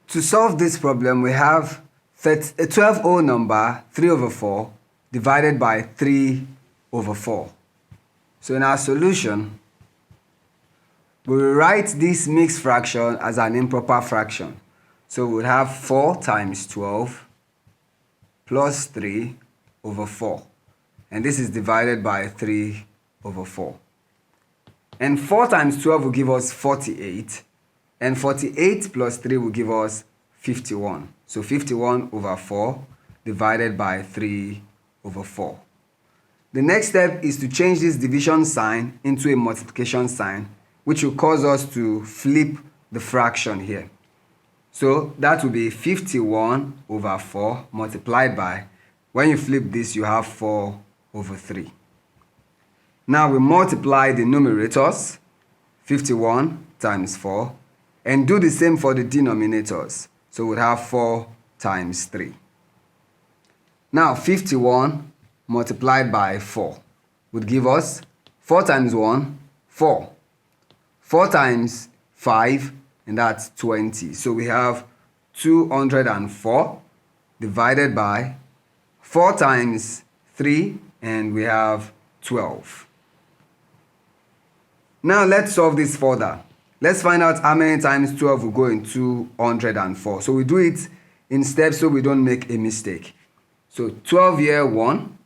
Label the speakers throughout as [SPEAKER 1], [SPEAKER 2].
[SPEAKER 1] To solve this problem, we have a 12 whole number 3 over 4 divided by 3 over 4. So in our solution, we will write this mixed fraction as an improper fraction. So we'll have 4 times 12 plus 3 over 4. And this is divided by 3 over 4. And 4 times 12 will give us 48. And 48 plus 3 will give us 51. So 51 over 4 divided by 3 over 4. The next step is to change this division sign into a multiplication sign, which will cause us to flip the fraction here. So that will be 51 over 4 multiplied by, when you flip this, you have 4 over 3. Now we multiply the numerators, 51 times 4, and do the same for the denominators. So we'll have 4 times 3. Now 51 multiplied by 4 would give us 4 times 1, 4. 4 times 5, and that's 20. So we have 204 divided by 4 times 3, and we have 12. Now let's solve this further. Let's find out how many times 12 will go in 204. So we do it in steps so we don't make a mistake. So 12 here, 1.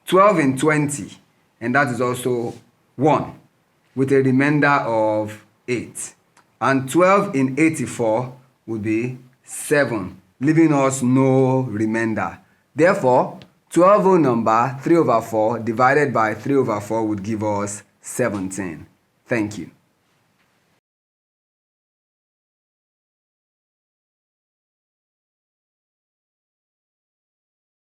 [SPEAKER 1] 12 in 20, and that is also 1, with a remainder of 8. And 12 in 84 would be 7, leaving us no remainder. Therefore, 12 whole number 3 over 4 divided by 3 over 4 would give us 17. Thank you.